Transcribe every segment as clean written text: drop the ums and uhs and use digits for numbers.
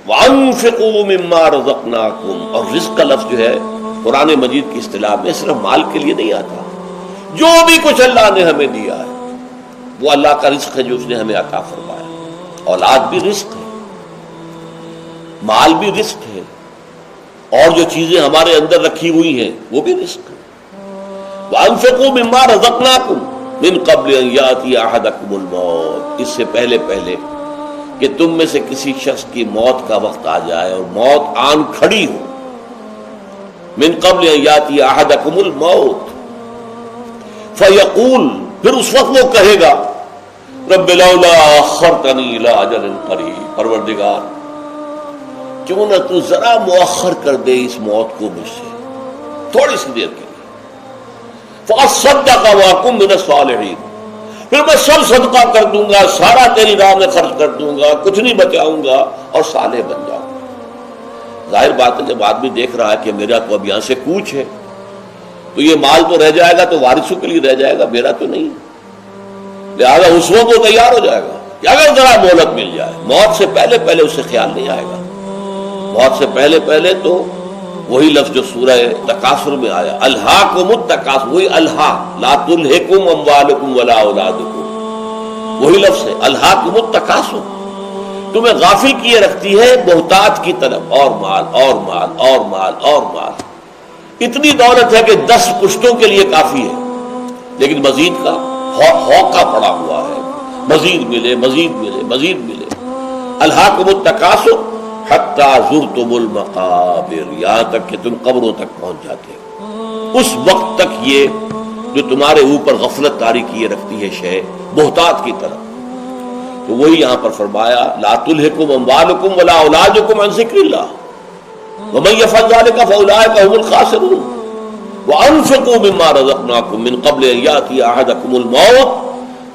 وَأَنفِقُوا مِمَّا رَزَقْنَاكُمْ، اور رزق کا لفظ جو ہے قرآن مجید کی اصطلاح میں صرف مال کے لیے نہیں آتا. جو بھی کچھ اللہ نے ہمیں دیا ہے وہ اللہ کا رزق ہے جو اس نے ہمیں عطا فرمایا. اولاد بھی رزق ہے، مال بھی رزق ہے، اور جو چیزیں ہمارے اندر رکھی ہوئی ہیں وہ بھی رزق ہے. وَأَنفِقُوا مِمَّا رَزَقْنَاكُمْ مِن قَبْلِ أَن يَأْتِيَ أَحَدَكُمُ الْمَوْتُ، اس سے پہلے کہ تم میں سے کسی شخص کی موت کا وقت آ جائے اور موت آن کھڑی ہو. من قبل ان یاتی احدکم الموت فیقول، پھر اس وقت وہ کہے گا رب لولا اخرتنی الی اجل قریب، پروردگار کیوں نہ تو ذرا مؤخر کر دے اس موت کو مجھ سے تھوڑی سی دیر کے لیے. فاصدق واکن من الصالحین، پھر میں سب صدقہ کر دوں گا، سارا تیری راہ میں خرچ کر دوں گا، کچھ نہیں بچاؤں گا اور صالح بن جاؤں گا. ظاہر بات ہے جب آدمی دیکھ رہا ہے کہ میرا تو اب یہاں سے کوچ ہے تو یہ مال تو رہ جائے گا تو وارثوں کے لیے رہ جائے گا، میرا تو نہیں. لہٰذا اس وقت وہ تیار ہو جائے گا کہ اگر ذرا مہلت مل جائے. موت سے پہلے پہلے اسے خیال نہیں آئے گا. موت سے پہلے پہلے تو وہی لفظ جو سورہ تکاثر میں آیا، الہاکم التکاثر، وہی الہا، لا تلہکم اموالکم ولا اولادکم، وہی لفظ ہے الہاکم التکاثر. تمہیں غافل کیے رکھتی ہے محتاج کی طرف، اور مال اور مال اور مال اور مال. اتنی دولت ہے کہ 10 پشتوں کے لیے کافی ہے، لیکن مزید کا ہوکا پڑا ہوا ہے، مزید ملے مزید ملے مزید ملے. الہاکم التکاثر حتی زرتم المقابر، یہاں تک کہ تم قبروں تک پہنچ جاتے ہو. اس وقت تک یہ جو تمہارے اوپر غفلت طاری کیے رکھتی ہے شے محتاج کی طرف. تو وہی یہاں پر فرمایا لا تلہکم اموالکم ولا اولادکم عن ذکر اللہ ومن یفعل ذلک فاولئک هم الخاسرون. وانفقوا مما رزقناکم من قبل ان یاتی احدکم الموت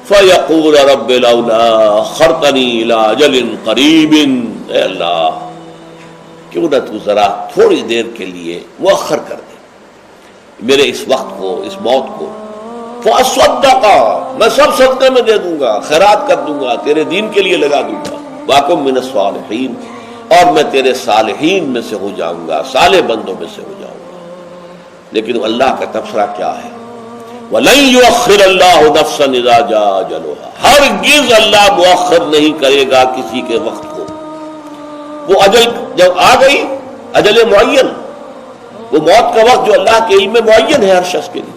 فیقول رب لولا اخرتنی الی اجل قریب، اے اللہ کیوں نہ تو ذرا تھوڑی دیر کے لیے مؤخر کر دے میرے اس وقت کو، اس موت کو. فاصدق، میں سب صدقے میں دے دوں گا، خیرات کر دوں گا، تیرے دین کے لیے لگا دوں گا. واکم من الصالحین، اور میں تیرے صالحین میں سے ہو جاؤں گا، صالح بندوں میں سے ہو جاؤں گا. لیکن اللہ کا تبصرہ کیا ہے؟ وَلَن يُؤَخِّرَ اللَّهُ نَفْسًا إِذَا جَاءَ أَجَلُهَا، ہرگز اللہ مؤخر نہیں کرے گا کسی کے وقت کو. وہ اجل جب آ گئی، اجل معین، وہ موت کا وقت جو اللہ کے علم میں معین ہے ہر شخص کے لیے.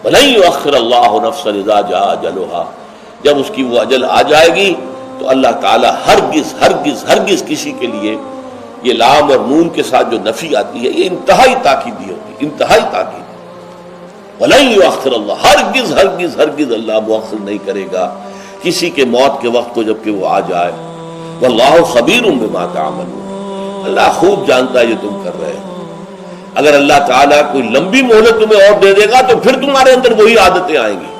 وَلَن يُؤَخِّرَ اللَّهُ نَفْسًا إِذَا جَاءَ أَجَلُهَا، جب اس کی وہ اجل آ جائے گی تو اللہ تعالیٰ ہرگز ہرگز ہرگز کسی کے لیے، یہ لام اور نون کے ساتھ جو نفی آتی ہے یہ انتہائی تاکیدی ہوتی ہے، انتہائی تاکید. وَلَن يُؤَخِّرَ اللَّهُ، ہرگز ہرگز ہرگز اللہ مؤخر نہیں کرے گا کسی کے موت کے وقت کو جب کہ وہ آ جائے. وَاللَّهُ خَبِيرٌ بِمَا تَعْمَلُونَ، اللہ خوب جانتا ہے یہ تم کر رہے ہو. اگر اللہ تعالیٰ کوئی لمبی مہلت تمہیں اور دے دے گا تو پھر تمہارے اندر وہی عادتیں آئیں گی،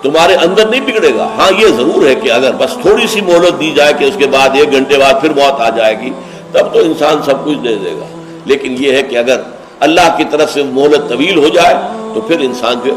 تمہارے اندر نہیں بگڑے گا. ہاں یہ ضرور ہے کہ اگر بس تھوڑی سی مہلت دی جائے کہ اس کے بعد 1 گھنٹے بعد پھر موت آ جائے گی، تب تو انسان سب کچھ دے دے گا. لیکن یہ ہے کہ اگر اللہ کی طرف سے مہلت طویل ہو جائے تو پھر انسان پہ